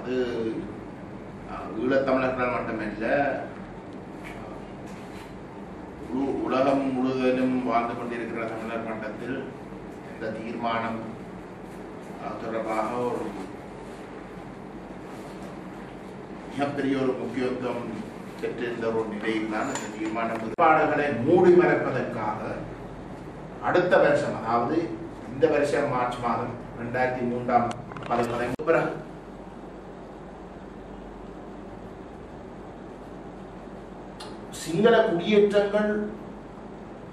அது ஈழத்தமிழர்கள் மட்டுமல்ல, உலகம் முழுவதும் வாழ்ந்து கொண்டிருக்கிற தமிழர் மட்டத்தில் இந்த தீர்மானம் தொடர்பாக ஒரு மிகப்பெரிய ஒரு முக்கியத்துவம் பெற்றிருந்த ஒரு நிலையில் தான் இந்த தீர்மானம் முறைப்பாடுகளை மூடி மறைப்பதற்காக அடுத்த வருஷம், அதாவது இந்த வருஷம் மார்ச் மாதம் 2003 பிறகு சிங்கள குடியேற்றங்கள்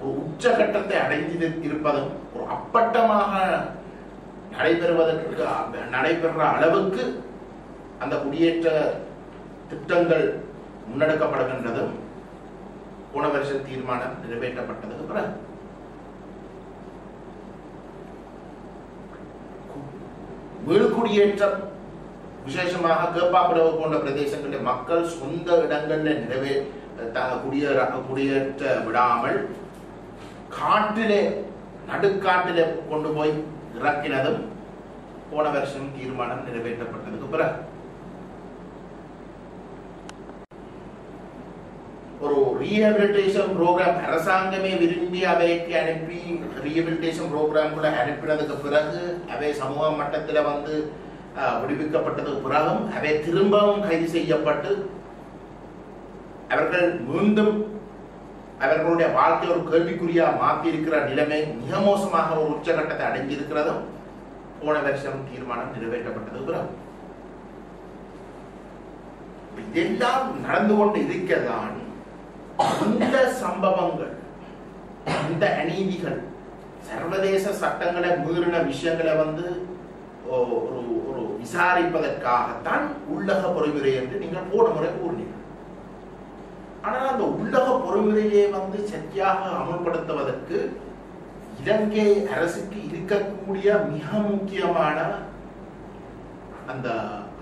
ஒரு உச்சகட்டத்தை அடைந்து இருப்பதும் ஒரு அப்பட்டமாக நடைபெறுற அளவுக்கு அந்த குடியேற்ற திட்டங்கள் முன்னெடுக்கப்படுகின்றதும் போன வருஷ தீர்மானம் நிறைவேற்றப்பட்டதுக்கு பிறகு மீள்குடியேற்றம் விசேஷமாக கேப்பாப்புலவு போன்ற பிரதேசங்களில் மக்கள் சொந்த இடங்களில் குடியேற்ற விடாமல் காட்டிலே நடுக்காட்டிலே கொண்டு போய் இறக்கினதும் போன வருஷம் தீர்மானம் நிறைவேற்றப்பட்டதுக்கு பிறகு ஒரு ரீஹபிலிட்டேஷன் ப்ரோக்ராம் அரசாங்கமே விரும்பி அவைக்கு அனுப்பி ரீஹபிலிட்டேஷன் ப்ரோக்ராம்குள்ள அனுப்பினதுக்கு பிறகு அவை சமூக மட்டத்தில் வந்து விடுவிக்கப்பட்டதுக்கு பிறகும் அவை திரும்பவும் கைது செய்யப்பட்டு அவர்கள் மீண்டும் அவர்களுடைய வாழ்க்கை ஒரு கேள்விக்குறியா மாற்றி இருக்கிற நிலைமை மிக மோசமாக ஒரு உச்சகட்டத்தை அடைஞ்சிருக்கிறதும் போன வருஷம் தீர்மானம் நிறைவேற்றப்பட்டது பிறகு இதெல்லாம் நடந்து கொண்டு இருக்கதான் இந்த சம்பவங்கள், இந்த அநீதிகள், சர்வதேச சட்டங்களை மீறின விஷயங்களை வந்து ஒரு விசாரிப்பதற்காகத்தான் உள்ளக பொறிமுறை என்று நீங்கள் போன முறை கூறினீர்கள். ஆனால் அந்த உள்ளக பொறிமுறையை வந்து சரியாக அமல்படுத்துவதற்கு இலங்கை அரசுக்கு இருக்கக்கூடிய மிக முக்கியமான அந்த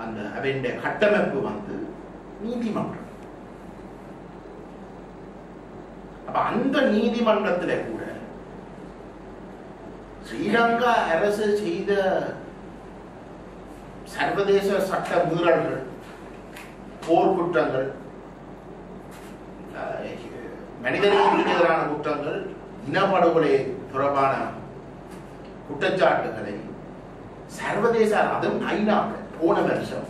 அந்த அவனுடைய கட்டமைப்பு வந்து நீதிமன்றம். அப்ப அந்த நீதிமன்றத்திலே கூட ஸ்ரீலங்கா அரசு செய்த சர்வதேச சட்ட மீறல்கள், போர் குற்றங்கள், மனிதர்களுக்கு எதிரான குற்றங்கள், இனப்படுகொலை தொடர்பான குற்றச்சாட்டுகளை சர்வதேச அதுவும் ஐநாவில் போன வருஷம்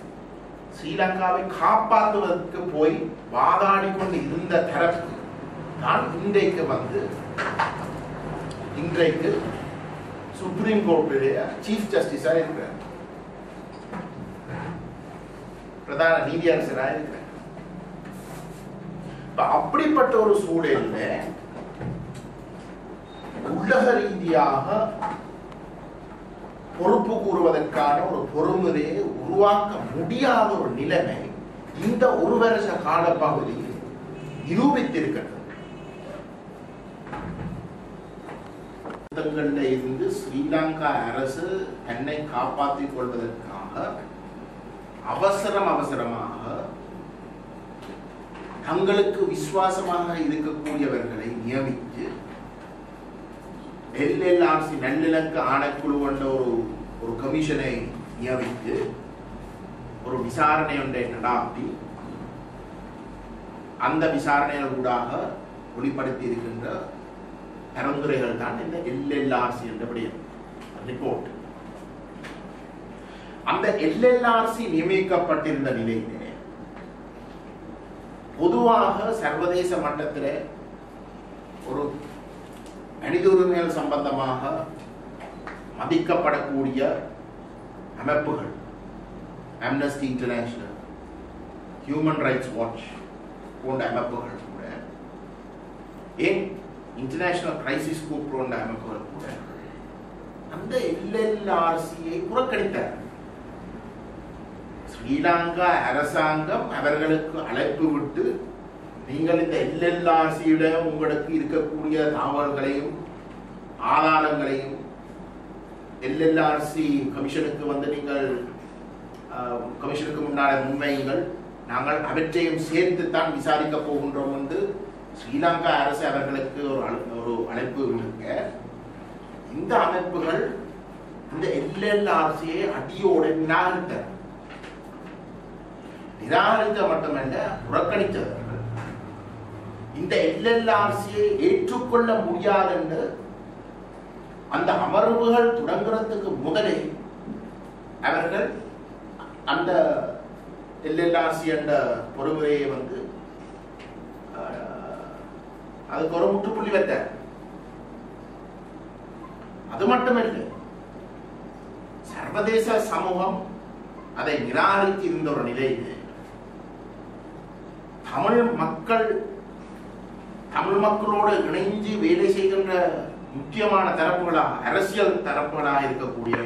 ஸ்ரீலங்காவை காப்பாற்றுவதற்கு போய் வாதாடி கொண்டு இருந்த தரப்பு தான் இன்றைக்கு சுப்ரீம் கோர்ட்டிலே சீஃப் ஜஸ்டிஸா இருக்கிறார், பிரதான நீதியரசராக இருக்கிறார். அப்படிப்பட்ட ஒரு சூழலில் உலக ரீதியாக பொறுப்பு கூறுவதற்கான ஒரு பொறுமுறையை உருவாக்க முடியாத ஒரு நிலைமை இந்த ஒரு வருஷ காலப்பகுதியில் நிரூபித்திருக்கிறது. இருந்து ஸ்ரீலங்கா அரசு தன்னை காப்பாற்றிக் கொள்வதற்காக அவசரமாக தங்களுக்கு விசுவாசமாக இருக்கக்கூடியவர்களை நியமித்து எல்எல்ஆர்சி நல்லிணக்க ஆணைக்குழு கொண்ட ஒரு கமிஷனை நியமித்து ஒரு விசாரணை ஒன்றை நடாத்தி அந்த விசாரணைகள் ஊடாக வெளிப்படுத்தி இருக்கின்ற பரிந்துரைகள் தான் இந்த எல்எல்ஆர்சி என்றபடி ரிப்போர்ட். அந்த எல்எல்ஆர்சி நியமிக்கப்பட்டிருந்த நிலையிலே பொதுவாக சர்வதேச மட்டத்தில் ஒரு மனித உரிமைகள் சம்பந்தமாக மதிக்கப்படக்கூடிய அமைப்புகள், Amnesty International, Human Rights Watch போன்ற அமைப்புகள் கூட, ஏன் இன்டர்நேஷனல் கிரைசிஸ் குரூப் போன்ற அமைப்புகள் கூட அந்த எல்எல்ஆர்சியை புறக்கணித்தார். ஸ்ரீலங்கா அரசாங்கம் அவர்களுக்கு அழைப்பு விட்டு நீங்கள் இந்த எல்எல்ஆர்சியிட உங்களுக்கு இருக்கக்கூடிய தகவல்களையும் ஆதாரங்களையும் எல்எல்ஆர்சி கமிஷனுக்கு வந்து நீங்கள் கமிஷனுக்கு முன்னால முன்வையுங்கள், நாங்கள் அவற்றையும் சேர்த்துத்தான் விசாரிக்க போகின்றோம் என்று ஸ்ரீலங்கா அரசு அவர்களுக்கு ஒரு அழைப்பு விடுக்க இந்த அமைப்புகள் இந்த எல்எல்ஆர்சியை அடியோடு நிராகரித்தார். நிராகரிக்க மட்டுமல்ல புறக்கணித்தவர்கள். இந்த எல்எல்ஆர்சியை ஏற்றுக்கொள்ள முடியாது என்று அந்த அமர்வுகள் தொடங்குறதுக்கு முதலே அவர்கள் அந்த எல்எல்ஆர்சி என்ற பொறுமையை வந்து அதுக்கு ஒரு முற்றுப்புள்ளி வைத்தார். அது மட்டுமல்ல, சர்வதேச சமூகம் அதை நிராகரித்து இருந்த ஒரு நிலையில் தமிழ் மக்களோடு இணைந்து வேலை செய்கின்ற முக்கியமான தரப்புகளாக அரசியல் தரப்புகளாக இருக்கக்கூடிய